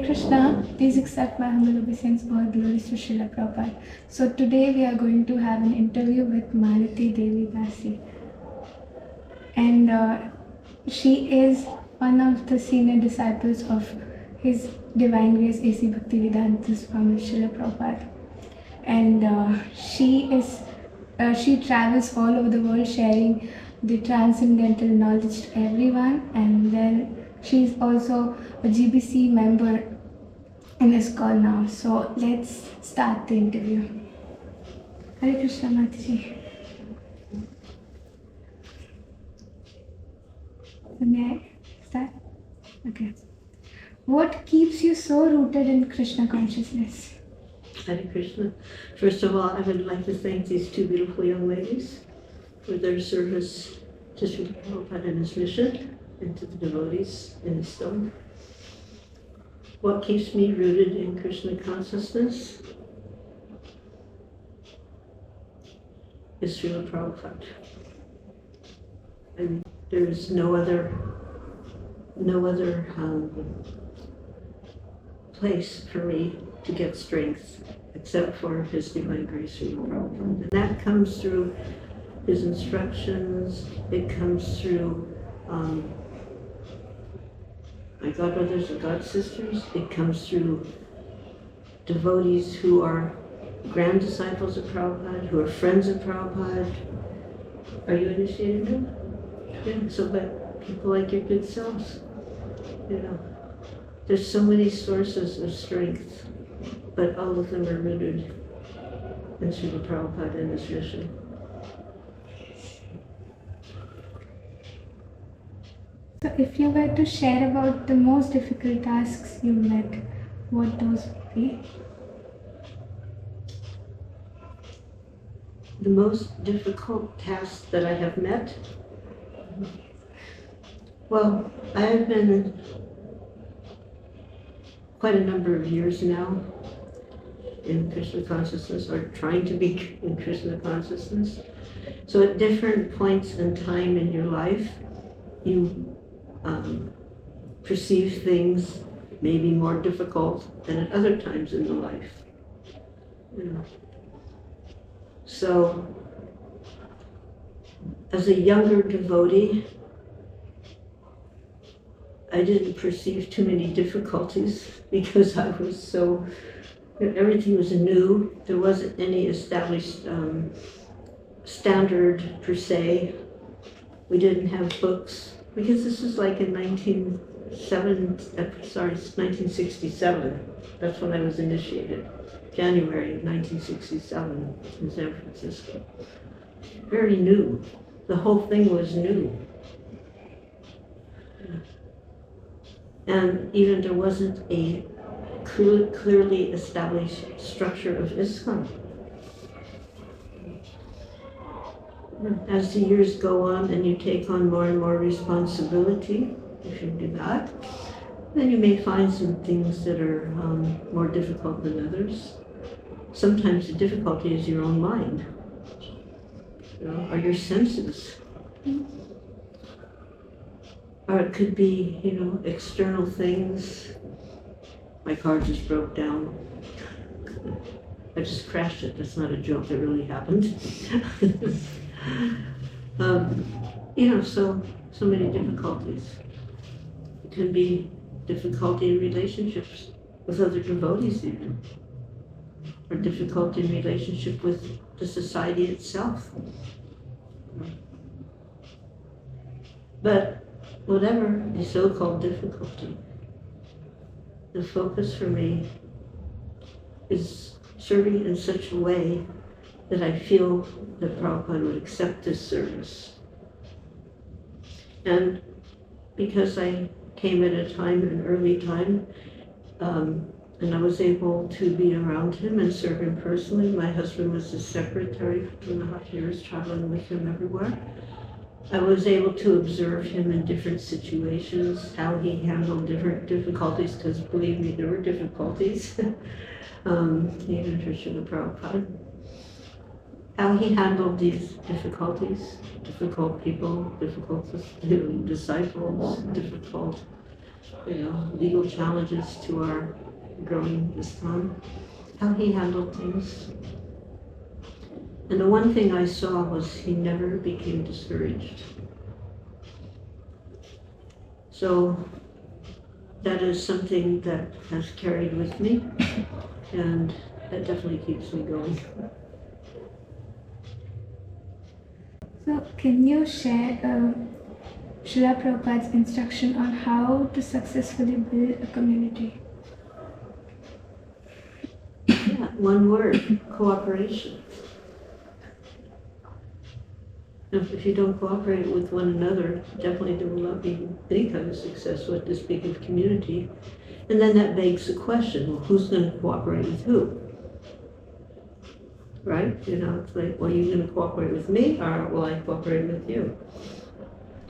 Hare Krishna, please accept my humble obeisance, all glories to Srila Prabhupada. So today we are going to have an interview with Malati Devi Mataji. And she is one of the senior disciples of His Divine Grace A.C. Bhaktivedanta Swami Srila Prabhupada. And she travels all over the world sharing the transcendental knowledge to everyone, and then she is also a GBC member in ISKCON now. So let's start the interview. Hare Krishna, Mataji. So may I start? Okay. What keeps you so rooted in Krishna consciousness? Hare Krishna. First of all, I would like to thank these two beautiful young ladies for their service to Srila Prabhupada and his mission, and to the devotees in the stone. What keeps me rooted in Krishna consciousness is Srila Prabhupada. And there is no other place for me to get strength except for His Divine Grace, Srila Prabhupada. And that comes through His instructions, it comes through my godbrothers and godsisters, it comes through devotees who are grand disciples of Prabhupada, who are friends of Prabhupada. Are you initiated now? Yeah, so but people like your good selves, you know. There's so many sources of strength, but all of them are rooted in Srila Prabhupada and his mission. So if you were to share about the most difficult tasks you met, what those would be? The most difficult task that I have met? Well, I have been quite a number of years now in Krishna consciousness, or trying to be in Krishna consciousness. So at different points in time in your life, you perceive things maybe more difficult than at other times in the life. You know. So, as a younger devotee, I didn't perceive too many difficulties because I was so, everything was new. There wasn't any established standard per se. We didn't have books, because this is like in 1967. That's when I was initiated, January of 1967 in San Francisco. Very new. The whole thing was new. And even there wasn't a clearly established structure of ISKCON. As the years go on and you take on more and more responsibility, if you do that, then you may find some things that are more difficult than others. Sometimes the difficulty is your own mind, you know, or your senses. Or it could be, you know, external things. My car just broke down. I just crashed it. That's not a joke. It really happened. You know, so many difficulties. It can be difficulty in relationships with other devotees even, or difficulty in relationship with the society itself. But whatever the so-called difficulty, the focus for me is serving in such a way that I feel that Prabhupada would accept this service. And because I came at a time, an early time, and I was able to be around him and serve him personally. My husband was his secretary for 2.5 years, traveling with him everywhere. I was able to observe him in different situations, how he handled different difficulties, because believe me, there were difficulties, even for Srila Prabhupada. How he handled these difficulties, difficult people, difficult disciples, difficult legal challenges to our growing ISKCON, how he handled things. And the one thing I saw was he never became discouraged. So that is something that has carried with me, and that definitely keeps me going. So, can you share Srila Prabhupada's instruction on how to successfully build a community? Yeah, one word, cooperation. If you don't cooperate with one another, definitely there will not be any kind of success with this big of community. And then that begs the question, well, who's going to cooperate with who? Right? It's like, well, you're going to cooperate with me, or will I cooperate with you?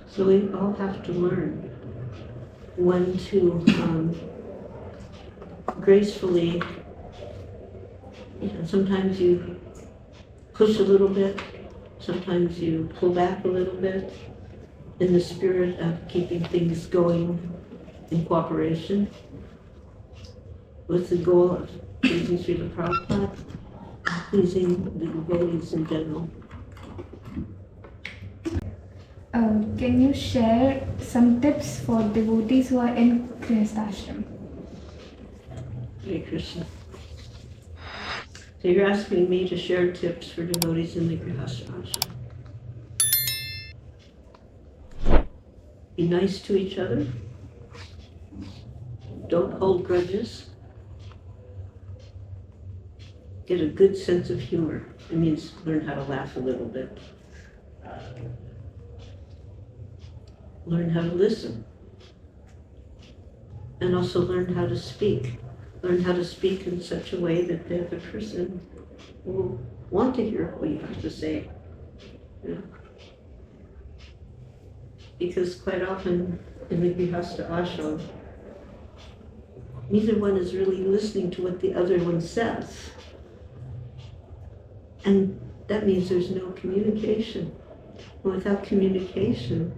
So we all have to learn when to gracefully, sometimes you push a little bit, sometimes you pull back a little bit in the spirit of keeping things going in cooperation with the goal of pleasing Srila Prabhupada, pleasing the devotees in general. Can you share some tips for devotees who are in Grihasthas? Hare Krishna. So you're asking me to share tips for devotees in the Grihasthas. Be nice to each other. Don't hold grudges. Get a good sense of humor. It means learn how to laugh a little bit. Learn how to listen. And also learn how to speak. Learn how to speak in such a way that the other person will want to hear what you have to say. Because quite often in the Grihastha ashram, neither one is really listening to what the other one says. And that means there's no communication. And without communication,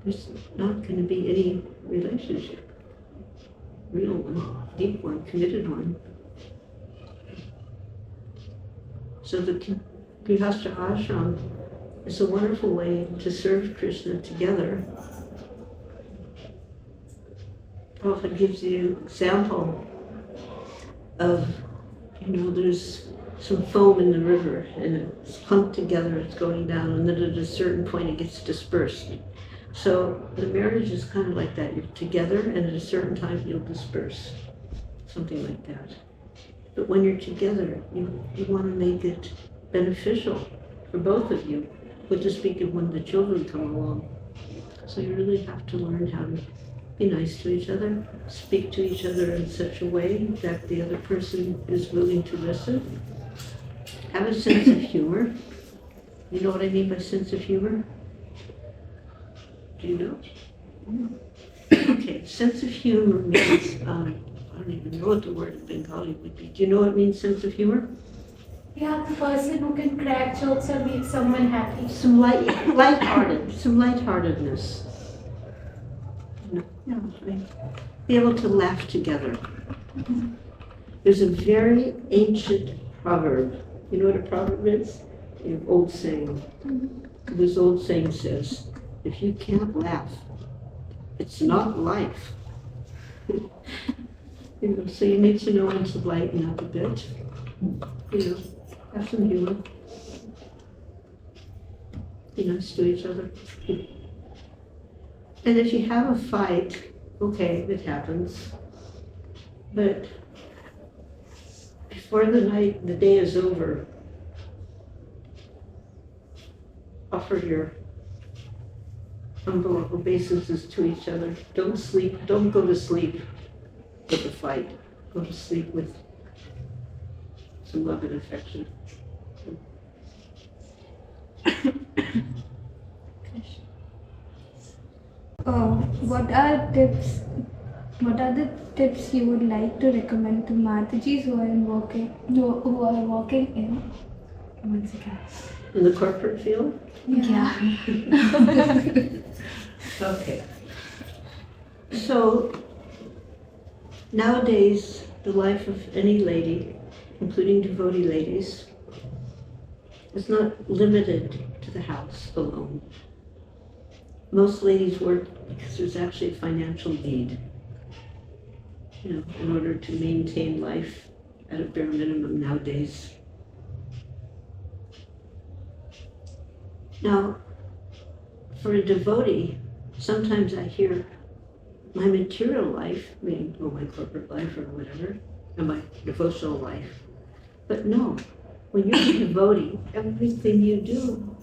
there's not going to be any relationship. Real one, deep one, committed one. So the Grihastha ashram is a wonderful way to serve Krishna together. Prabhupada gives you an example of, there's some foam in the river and it's clumped together, it's going down, and then at a certain point it gets dispersed. So the marriage is kind of like that. You're together and at a certain time you'll disperse. Something like that. But when you're together, you want to make it beneficial for both of you. But to speak of when the children come along. So you really have to learn how to be nice to each other, speak to each other in such a way that the other person is willing to listen. Have a sense of humor. You know what I mean by sense of humor? Do you know? Okay, sense of humor means, I don't even know what the word in Bengali would be. Do you know what it means, sense of humor? Yeah, the person who can crack jokes or make someone happy. Some lightheartedness. Be able to laugh together. There's a very ancient proverb. You know what a proverb is? An old saying. This old saying says, if you can't laugh, it's not life. So you need to know when to lighten up a bit. Have some humor. Be nice to each other. And if you have a fight, okay, it happens. But before the day is over, offer your humble obeisances to each other. Don't go to sleep with a fight. Go to sleep with some love and affection. What are the tips you would like to recommend to Matajis who are working in once again? In the corporate field? Yeah. Okay. So nowadays, the life of any lady, including devotee ladies, is not limited to the house alone. Most ladies work because there's actually a financial need, in order to maintain life at a bare minimum nowadays. Now, for a devotee, sometimes I hear my material life, or my corporate life or whatever, and my devotional life. But no, when you're a devotee, everything you do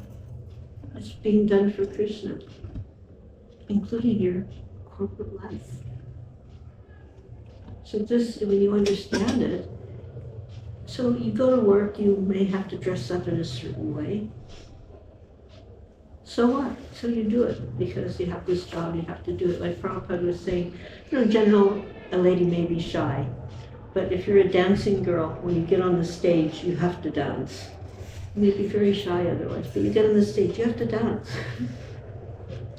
is being done for Krishna, including your corporate life. So this, when you understand it, so you go to work, you may have to dress up in a certain way. So what? So you do it because you have this job, you have to do it. Like Prabhupada was saying, in general, a lady may be shy, but if you're a dancing girl, when you get on the stage, you have to dance. You may be very shy otherwise, but you get on the stage, you have to dance.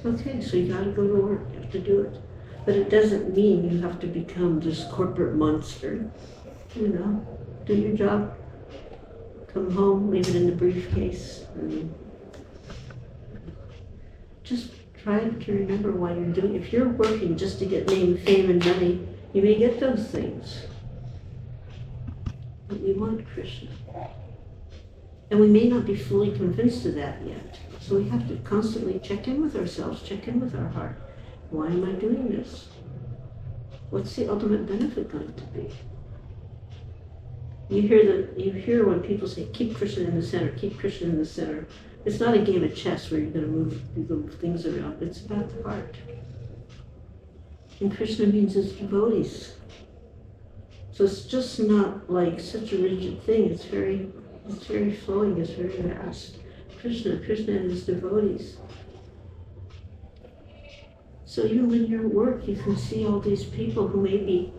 Okay, so you gotta go to work, you have to do it. But it doesn't mean you have to become this corporate monster. Do your job, come home, leave it in the briefcase, and just try to remember why you're doing it. If you're working just to get name, fame, and money, you may get those things. But we want Krishna. And we may not be fully convinced of that yet. So we have to constantly check in with ourselves, check in with our heart. Why am I doing this? What's the ultimate benefit going to be? You hear when people say, keep Krishna in the center, keep Krishna in the center. It's not a game of chess where you're going to move little things around. It's about the heart. And Krishna means his devotees. So it's just not like such a rigid thing. It's very flowing. It's very vast. Krishna and his devotees. So even when you're at work, you can see all these people who maybe,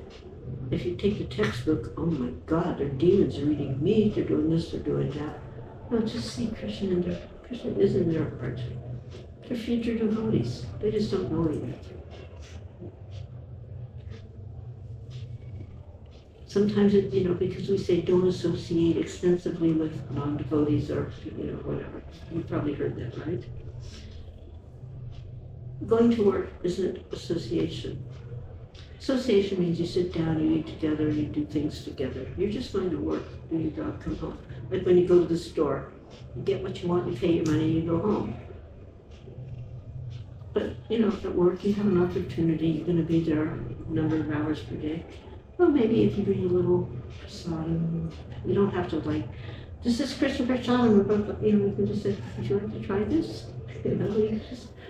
if you take the textbook, oh my God, they're demons, they're eating meat, they're doing this, they're doing that. No, just see Krishna Krishna is in their heart. They're future devotees. They just don't know it yet. Sometimes because we say don't associate extensively with non-devotees or whatever. You've probably heard that, right? Going to work isn't association. Association means you sit down, you eat together, you do things together. You're just going to work, do your job, come home. Like when you go to the store, you get what you want, you pay your money, you go home. But, at work you have an opportunity, you're going to be there a number of hours per day. Well, maybe if you bring a little prasadam, you don't have to this is Krishna prasadam, you can just say, would you like to try this? You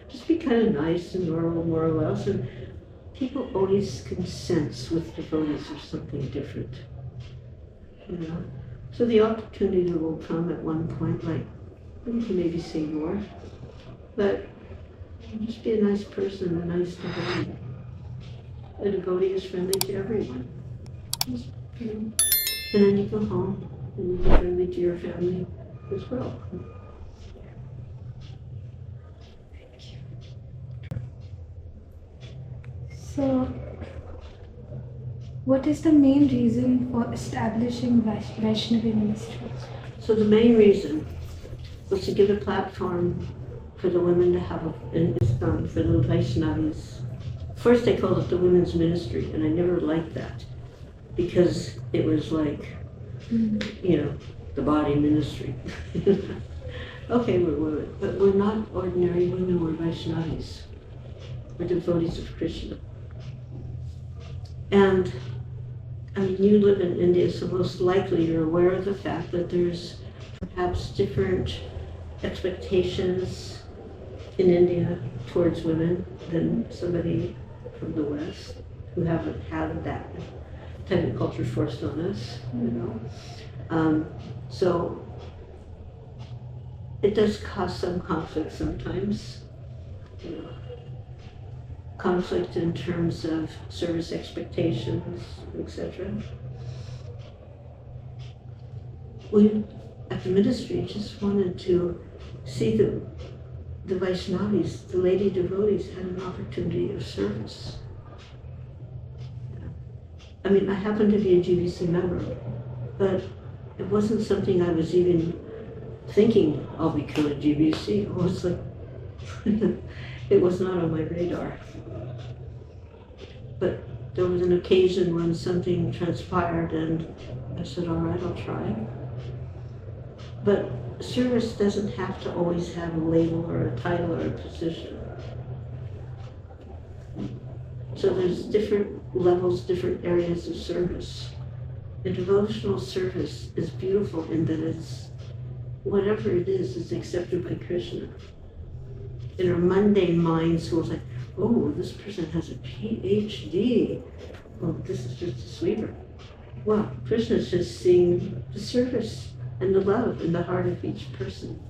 just be kind of nice and normal, more or less. And people always can sense with devotees there's something different. So the opportunity will come at one point, you can maybe say more, but just be a nice person, a nice devotee. A devotee is friendly to everyone. And then you go home and you be friendly to your family as well. So, what is the main reason for establishing Vaishnavi Ministry? So the main reason was to give a platform for the women to have an ISKCON for the Vaishnavis. First they called it the Women's Ministry, and I never liked that because it was the body ministry. Okay, we're women, but we're not ordinary women, we're Vaishnavis. We're devotees of Krishna. And you live in India, so most likely you're aware of the fact that there's perhaps different expectations in India towards women than somebody from the West who haven't had that type of culture forced on us, So it does cause some conflict sometimes, conflict in terms of service expectations, etc. We, at the ministry, just wanted to see the Vaishnavis, the lady devotees, had an opportunity of service. I mean, I happen to be a GBC member, but it wasn't something I was even thinking I'll become a GBC. It was like, it was not on my radar. But there was an occasion when something transpired and I said, all right, I'll try. But service doesn't have to always have a label or a title or a position. So there's different levels, different areas of service. And devotional service is beautiful in that it's, whatever it is accepted by Krishna. In our mundane minds, we're like, oh, this person has a PhD. Well, this is just a sweeper. Well, Krishna's just seeing the service and the love in the heart of each person.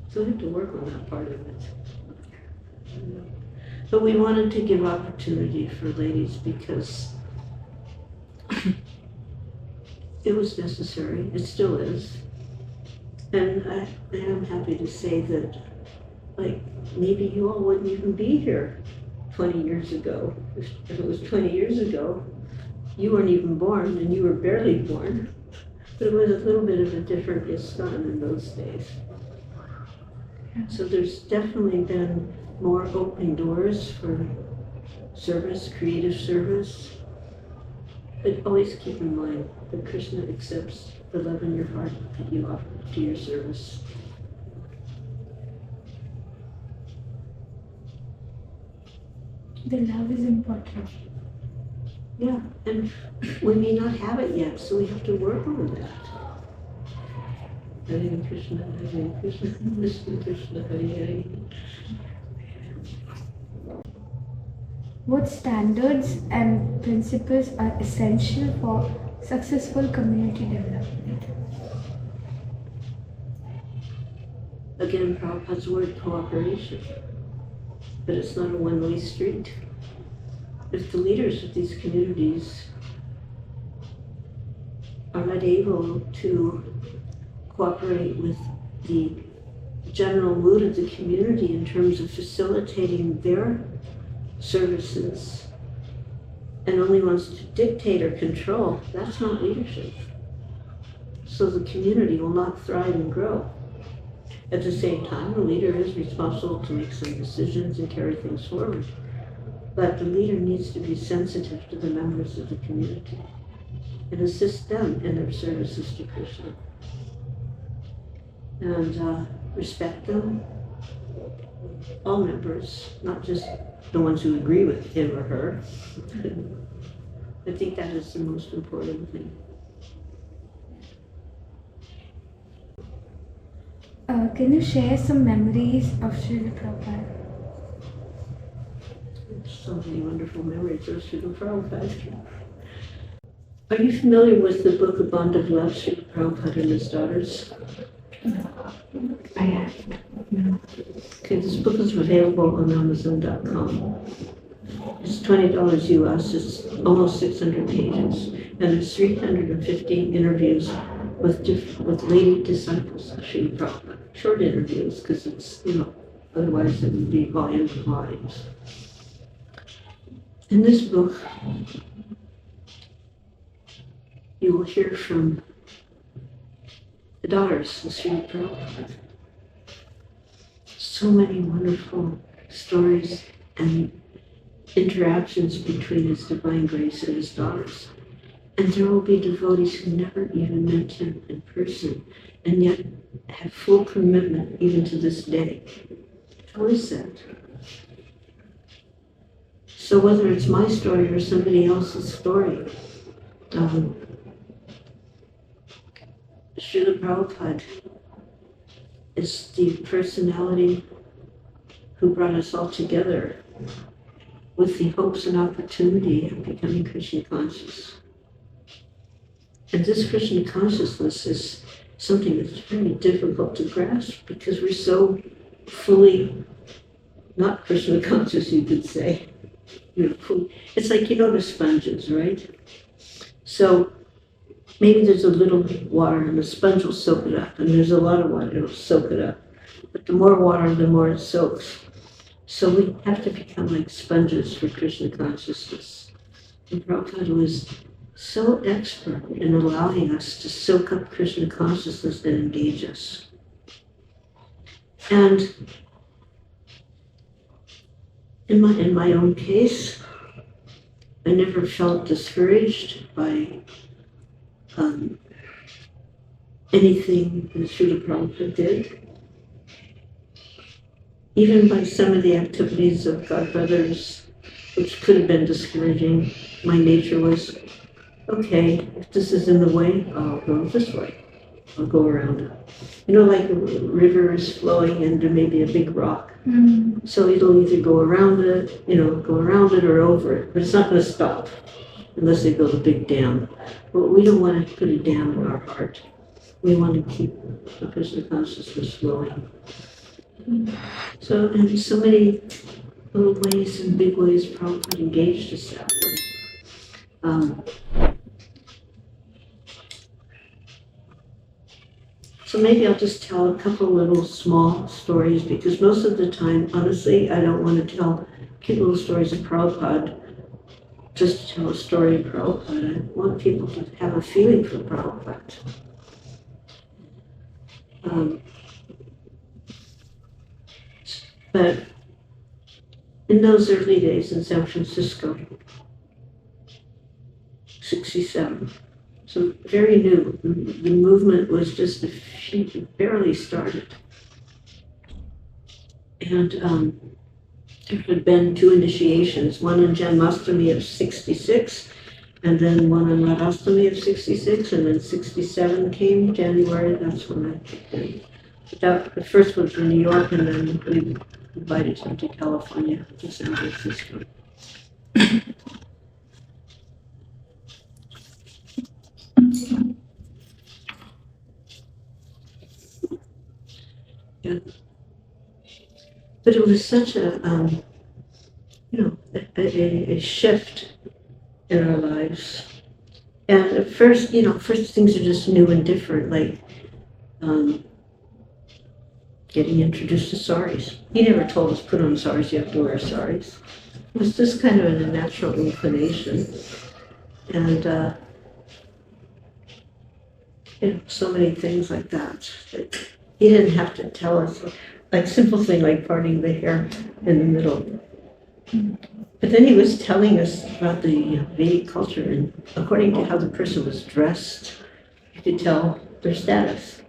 So we have to work on that part of it. But we wanted to give opportunity for ladies because it was necessary. It still is. And I am happy to say that, like, maybe you all wouldn't even be here 20 years ago. If it was 20 years ago, you weren't even born, and you were barely born. But it was a little bit of a different ISKCON in those days. So there's definitely been more opening doors for service, creative service. But always keep in mind that Krishna accepts the love in your heart that you offer to your service. The love is important. Yeah, and we may not have it yet, so we have to work on that. Hare Krishna, Hare Krishna, Krishna Krishna, Hare Hare. What standards and principles are essential for successful community development? Again, Prabhupada's word, cooperation. But it's not a one-way street. If the leaders of these communities are not able to cooperate with the general mood of the community in terms of facilitating their services and only wants to dictate or control, that's not leadership. So the community will not thrive and grow. At the same time, the leader is responsible to make some decisions and carry things forward. But the leader needs to be sensitive to the members of the community and assist them in their services to Krishna. And respect them, all members, not just the ones who agree with him or her. I think that is the most important thing. Can you share some memories of Srila Prabhupada? So many wonderful memories of Srila Prabhupada. Are you familiar with the book, A Bond of Love, Srila Prabhupada and His Daughters? I have. No. Okay, this book is available on Amazon.com. It's $20 US, it's almost 600 pages, and there's 350 interviews with lady disciples of Srila Prabhupada. Short interviews, because it's, otherwise it would be volumes and volumes. In this book, you will hear from the daughters of Srila Prabhupada. So many wonderful stories and interactions between His Divine Grace and His daughters. And there will be devotees who never even met Him in person, and yet have full commitment even to this day. How is that? So whether it's my story or somebody else's story, Srila Prabhupada is the personality who brought us all together with the hopes and opportunity of becoming Krishna conscious. And this Krishna consciousness is something that's very difficult to grasp because we're so fully not Krishna conscious, you could say. It's like, the sponges, right? So maybe there's a little water and the sponge will soak it up, and there's a lot of water, it'll soak it up. But the more water, the more it soaks. So we have to become like sponges for Krishna consciousness. And Prabhupada was so expert in allowing us to soak up Krishna consciousness and engage us. And in my own case, I never felt discouraged by anything that Srila Prabhupada did. Even by some of the activities of Godbrothers, which could have been discouraging, my nature was, okay, if this is in the way, I'll go this way. I'll go around it. You know, like a river is flowing and there may be a big rock. So it'll either go around it, or over it, but it's not going to stop unless they build a big dam. But we don't want to put a dam in our heart. We want to keep the Krishna consciousness flowing. So in so many little ways and big ways, Prabhupada engaged us that way. So maybe I'll just tell a couple little small stories, because most of the time, honestly, I don't want to tell cute little stories of Prabhupada just to tell a story of Prabhupada. I want people to have a feeling for Prabhupada. But in those early days in San Francisco, 67, so very new. The movement was just barely started. And there had been 2 initiations, one on Janmashtami of 66, and then one on Radhastami of 66, and then 67 came, January, that's when I kicked in. The first was in New York, and then we invited him to California, to San Francisco. Yeah. But it was such a shift in our lives. And at first, first things are just new and different, like getting introduced to saris. He never told us, put on saris, you have to wear saris. It was just kind of a natural inclination. And so many things like that. He didn't have to tell us, like simple thing like parting the hair in the middle. But then he was telling us about the Vedic culture, and according to how the person was dressed, you could tell their status.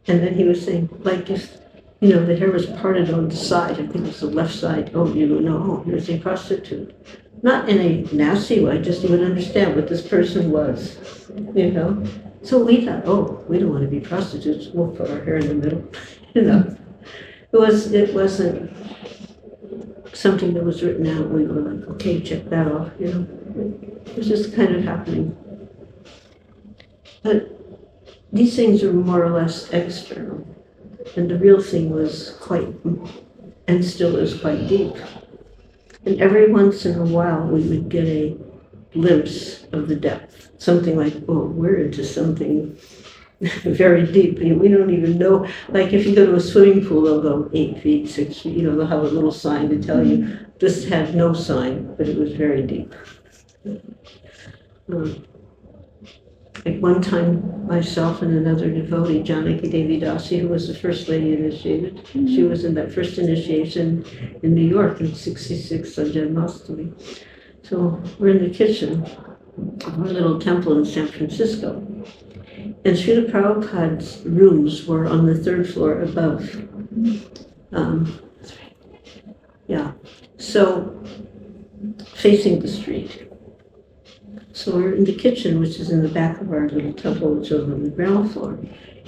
And then he was saying, like if, the hair was parted on the side, I think it was the left side, here's a prostitute. Not in a nasty way, just you would understand what this person was, So we thought, we don't want to be prostitutes, we'll put our hair in the middle, It wasn't something that was written out, we were like, okay, check that off, It was just kind of happening. But these things were more or less external, and the real thing was quite, and still is quite deep. And every once in a while we would get a glimpse of the depth, something like, we're into something very deep. We don't even know, like if you go to a swimming pool, they'll go 8 feet, 6 feet, they'll have a little sign to tell you. This had no sign, but it was very deep. Like one time, myself and another devotee, Malati Devi Mataji, who was the first lady initiated, she was in that first initiation in New York in 66 on Janmashtami. So we're in the kitchen of our little temple in San Francisco. And Srila Prabhupada's rooms were on the 3rd floor above. So facing the street. So we're in the kitchen, which is in the back of our little temple, which is on the ground floor.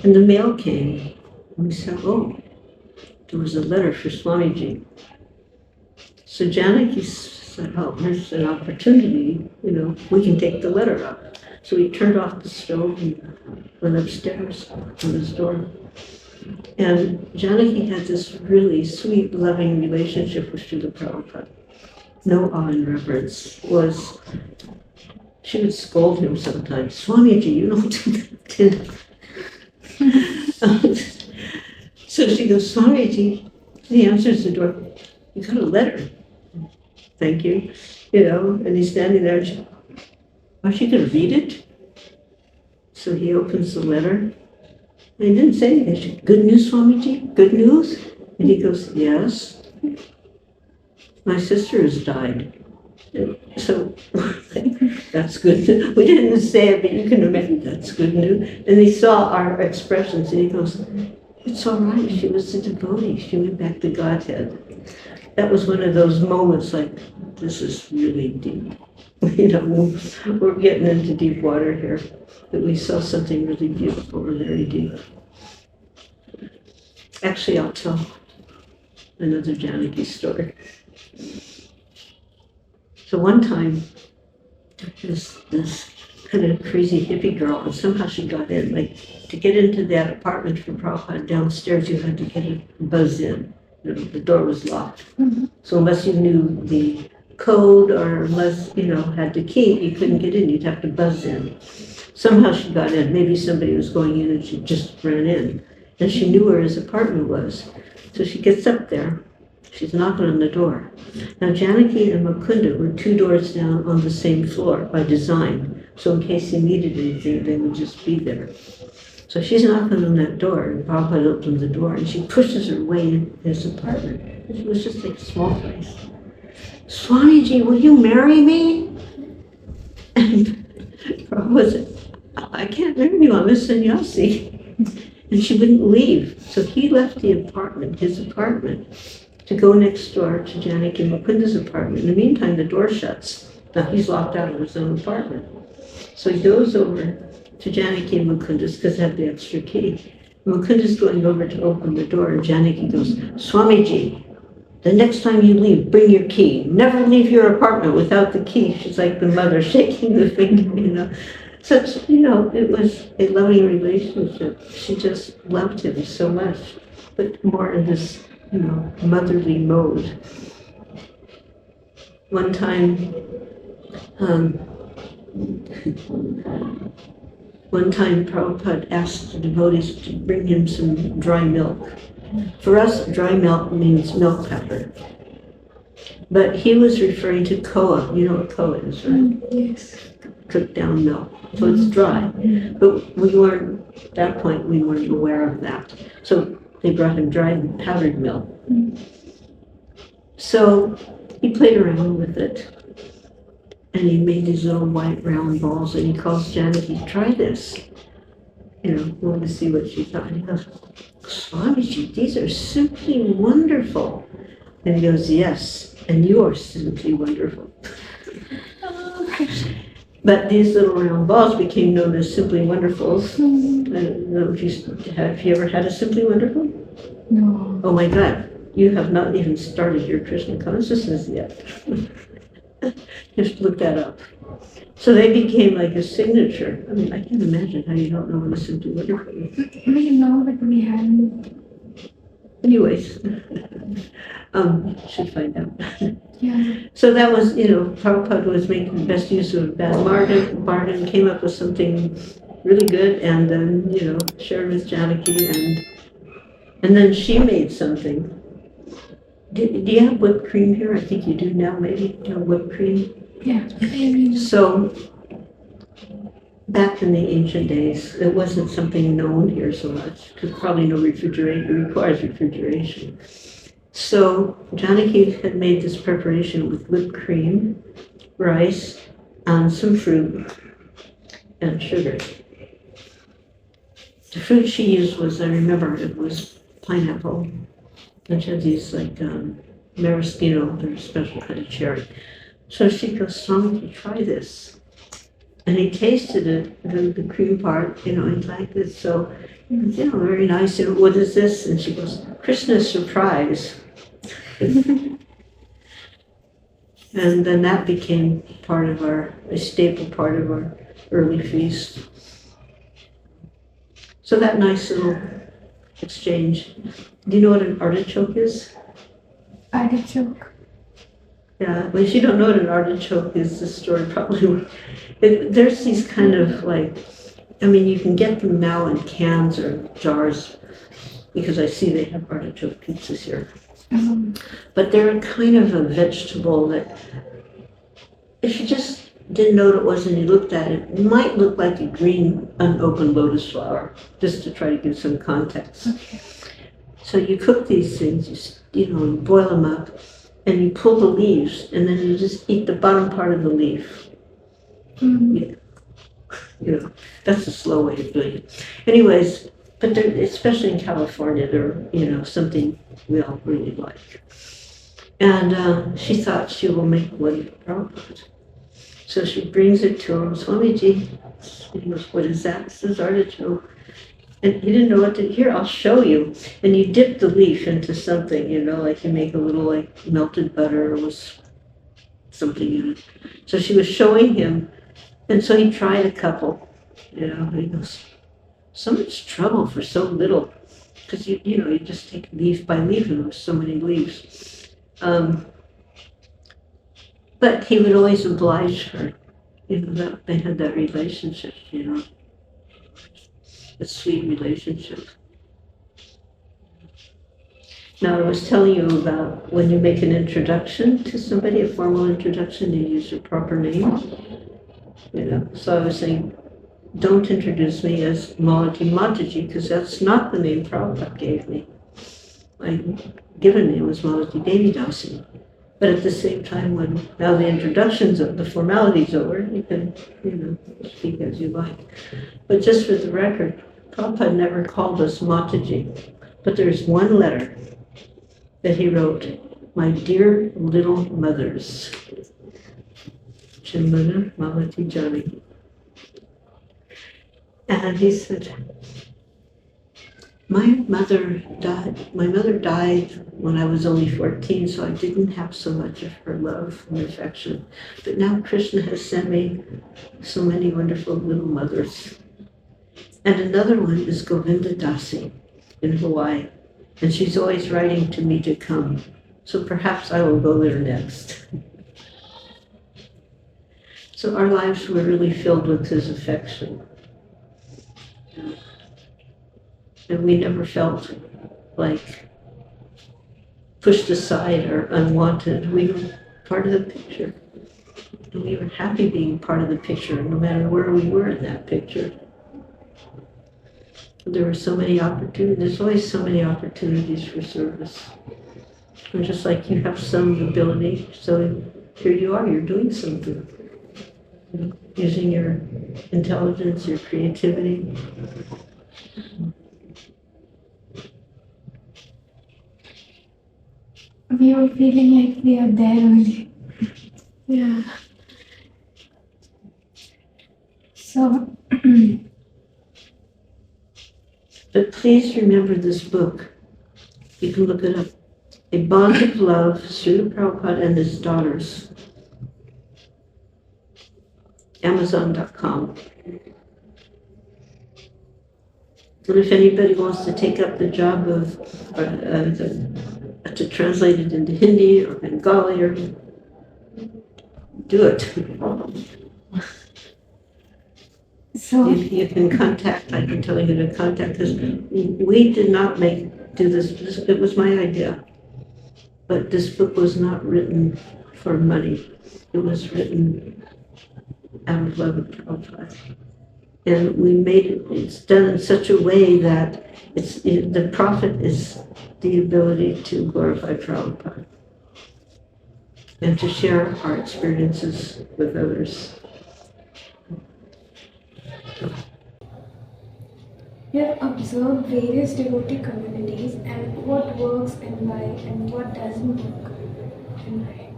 And the mail came, and we said, there was a letter for Swamiji. So Janaki said, there's an opportunity, we can take the letter up. So we turned off the stove and went upstairs on his door. And Janaki had this really sweet, loving relationship with Srila Prabhupada. No awe and reverence. She would scold him sometimes. Swamiji, you don't do that. So she goes, Swamiji, he answers the door. You got a letter. Thank you. and he's standing there. And she going to read it? So he opens the letter. And he didn't say anything. She said, "Good news, Swamiji? Good news?" And he goes, "Yes. My sister has died." So that's good. We didn't say it, but you can imagine that's good news. And he saw our expressions and he goes, "It's all right. She was a devotee. She went back to Godhead." That was one of those moments like, this is really deep. We're getting into deep water here. But we saw something really beautiful and very deep. Actually, I'll tell another Janaki story. So one time, this kind of crazy hippie girl, and somehow she got in. Like, to get into that apartment for Prabhupada downstairs, you had to get a buzz in. The door was locked. Mm-hmm. So unless you knew the code or unless, had the key, you couldn't get in. You'd have to buzz in. Somehow she got in. Maybe somebody was going in and she just ran in. And she knew where his apartment was. So she gets up there. She's knocking on the door. Now, Janaki and Mukunda were 2 doors down on the same floor by design. So in case he needed anything, they would just be there. So she's knocking on that door, and Prabhupada opens the door, and she pushes her way in his apartment. It was just like a small place. "Swamiji, will you marry me?" And Prabhupada said, "I can't marry you, I'm a sannyasi." And she wouldn't leave. So he left the apartment, his apartment, to go next door to Janaki and Mukunda's apartment. In the meantime, the door shuts. Now he's locked out of his own apartment. So he goes over to Janaki and Mukunda's because they have the extra key. Mukunda's going over to open the door, and Janaki goes, "Swamiji, the next time you leave, bring your key. Never leave your apartment without the key." She's like the mother shaking the finger, Such, it was a loving relationship. She just loved him so much, but more in this, motherly mode. One time, Prabhupada asked the devotees to bring him some dry milk. For us, dry milk means milk powder. But he was referring to koa. You know what koa is, right? Yes. Cooked down milk. So it's dry. But at that point, we weren't aware of that. So they brought him dry powdered milk. So he played around with it. And he made these little white round balls, and he calls Janaki, "Try this." Wanted to see what she thought. And he goes, "Swamiji, these are simply wonderful." And he goes, "Yes, and you are simply wonderful." But these little round balls became known as Simply Wonderfuls. I don't know if have you ever had a Simply Wonderful? No. Oh my God, you have not even started your Krishna Consciousness yet. Just look that up. So they became like a signature. I mean, I can't imagine how you don't know what a Simply Wonderful is. We know, but we haven't. Anyways, should find out. Yeah. So that was, Prabhupada was making the best use of bad bargain, came up with something really good, and then, shared with Janaki, and then she made something. Do you have whipped cream here? I think you do now, maybe. Do you have whipped cream? Yeah. So, back in the ancient days, it wasn't something known here so much, because probably no refrigeration, it requires refrigeration. So Janaki had made this preparation with whipped cream, rice, and some fruit, and sugar. The fruit she used was, I remember, it was pineapple, and she had these like maraschino, they're a special kind of cherry. So she goes, "Swami, try this." And he tasted it, the cream part, and liked it. So, very nice. And what is this? And she goes, "Krishna's surprise." And then that became a staple part of our early feast. So that nice little exchange. Do you know what an artichoke is? Artichoke. Yeah, well, if you don't know what an artichoke is, the story probably there's these kind of you can get them now in cans or jars, because I see they have artichoke pizzas here. But they're a kind of a vegetable that if you just didn't know what it was and you looked at it, it might look like a green unopened lotus flower, just to try to give some context. Okay. So you cook these things, you boil them up, and you pull the leaves, and then you just eat the bottom part of the leaf. That's the slow way of doing it. Anyways, but especially in California, they're, something we all really like. And she thought she will make one for Prabhupada. So she brings it to him. Swamiji, he goes, what is that? It says artichoke. And he didn't know what to, here, I'll show you. And you dip the leaf into something, like you make a little melted butter or something in it. So she was showing him, and so he tried a couple, and he goes, so much trouble for so little. Because, you just take leaf by leaf, and there's so many leaves. But he would always oblige her. They had that relationship, a sweet relationship. Now, I was telling you about when you make an introduction to somebody, a formal introduction, you use your proper name. So I was saying, don't introduce me as Malati Mataji, because that's not the name Prabhupada gave me. My given name was Malati Devi Mataji. But at the same time, when now the introductions of the formalities over, you can, speak as you like. But just for the record, Prabhupada never called us Mataji. But there's one letter that he wrote, my dear little mothers. Chimana Malati Jani. And he said, my mother died when I was only 14, so I didn't have so much of her love and affection. But now Krishna has sent me so many wonderful little mothers. And another one is Govinda Dasi in Hawaii. And she's always writing to me to come. So perhaps I will go there next. So our lives were really filled with his affection. And we never felt like pushed aside or unwanted. We were part of the picture. And we were happy being part of the picture, no matter where we were in that picture. There were so many opportunities. There's always so many opportunities for service. And just like you have some ability, so here you are, you're doing something. Using your intelligence, your creativity. We were feeling like we are there only. Yeah. So, but please remember this book. You can look it up. A Bond of Love, Srila Prabhupada and His Daughters. Amazon.com. And if anybody wants to take up the job of to translate it into Hindi or Bengali, or do it. so You can contact, I can tell you who to contact, because we did not do this, it was my idea. But this book was not written for money. It was written out of love of Prabhupada. And we made it, it's done in such a way that the profit is the ability to glorify Prabhupada and to share our experiences with others. you have observed various devotee communities and what works and why, and what doesn't work and why.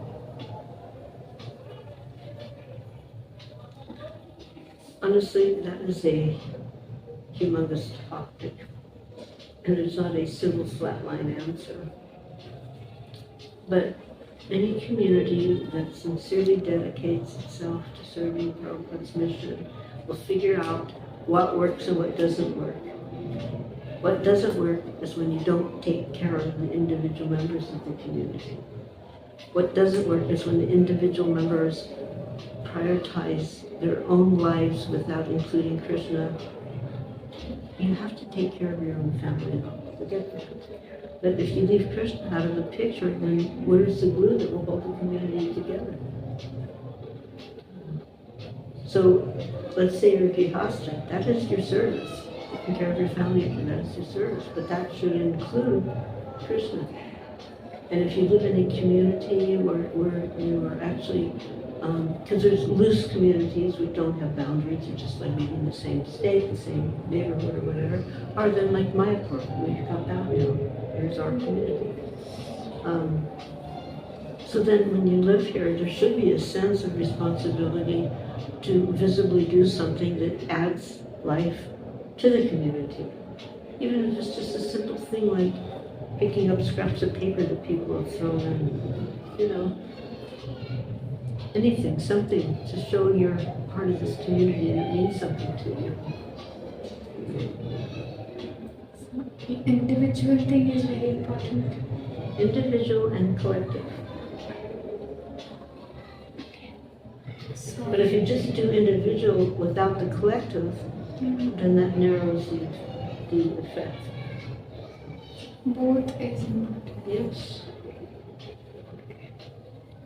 Honestly, that is a humongous topic, and there's not a single flatline answer. But any community that sincerely dedicates itself to serving Prabhupada's mission will figure out what works and what doesn't work. What doesn't work is when you don't take care of the individual members of the community. What doesn't work is when the individual members prioritize their own lives without including Krishna. You have to take care of your own family. Forget that. But if you leave Krishna out of the picture, then where's the glue that will hold the community together? So let's say you're Grihastha, that is your service. Taking care of your family, that is your service. But that should include Krishna. And if you live in a community where you are actually, because there's loose communities which don't have boundaries, you're just like maybe in the same state, the same neighborhood or whatever, or then like Mayapur, we've got that, there's our community. So then when you live here, there should be a sense of responsibility to visibly do something that adds life to the community. Even if it's just a simple thing like picking up scraps of paper that people have thrown in, anything, something to show you're part of this community and it means something to you. So, individual thing is very important. Individual and collective. So, But if you just do individual without the collective, then that narrows the effect. both is important. Yes.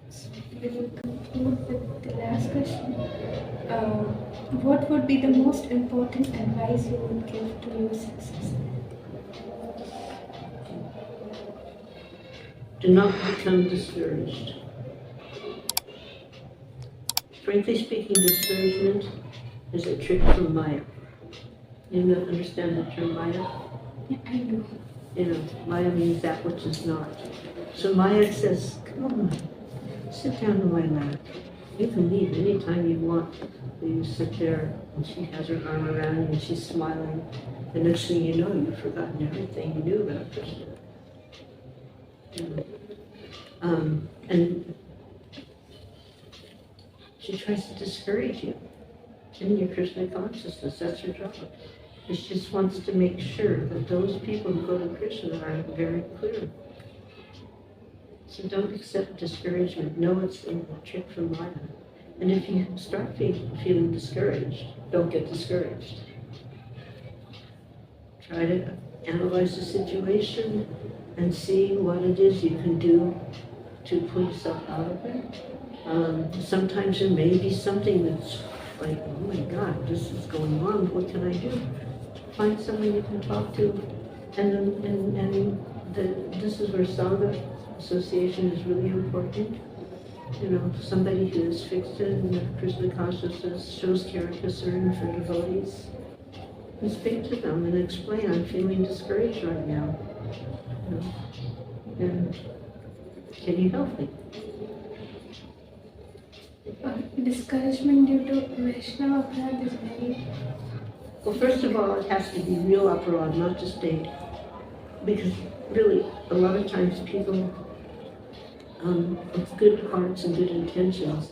So, we will conclude with the last question. What would be the most important advice you would give to your successor? Do not become discouraged. Frankly speaking, discouragement is a trick from Maya. You understand the term Maya? Yeah, I do. Maya means that which is not. So Maya says, come on, sit down in my lap. You can leave anytime you want. You sit there and she has her arm around you and she's smiling. The next thing you know, you've forgotten everything you knew about Krishna. And she tries to discourage you in your Krishna consciousness. That's her job. And she just wants to make sure that those people who go to Krishna are very clear. So don't accept discouragement. Know it's a trick from Maya. And if you start feeling discouraged, don't get discouraged. Try to analyze the situation and see what it is you can do to pull yourself out of it. Sometimes there may be something that's like, oh my God, this is going on. What can I do? Find someone you can talk to, and this is where Sangha association is really important. Somebody who is fixed in the Krishna consciousness, shows care and concern for devotees, and speak to them and explain, I'm feeling discouraged right now. And can you help me? Discouragement due to Vaishnava aparadha is very... Well, first of all, it has to be real aparadha, not just because really, a lot of times people with good hearts and good intentions,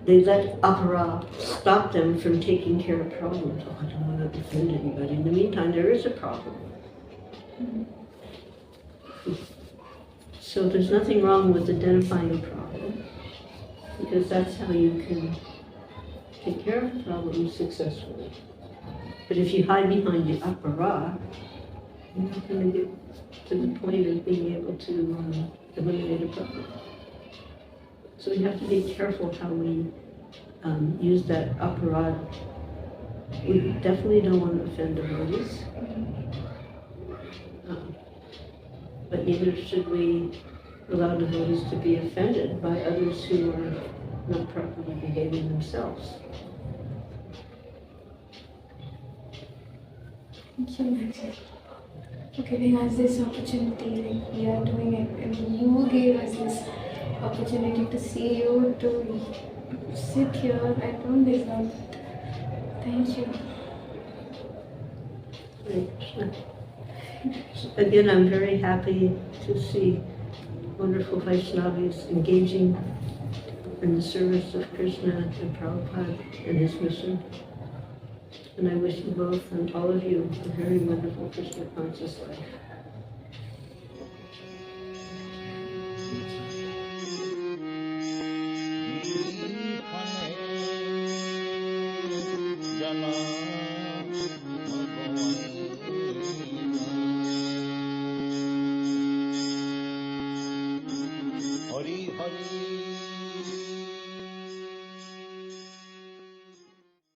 they let aparadha stop them from taking care of problems. Oh, I don't want to offend anybody. In the meantime, there is a problem. So there's nothing wrong with identifying a problem, because that's how you can take care of problems successfully. But if you hide behind the aparadha, you're not going to get to the point of being able to eliminate a problem. So we have to be careful how we use that aparadha. We definitely don't want to offend devotees, but neither should we allow devotees to be offended by others who are not properly behaving themselves. Thank you. For giving us this opportunity, like we are doing it, and you gave us this opportunity to see you, to sit here. I don't deserve it. Thank you. Hare Krishna. Again, I'm very happy to see wonderful Vaishnavis engaging in the service of Krishna and Prabhupada and his mission. And I wish you both and all of you a very wonderful Krishna conscious life.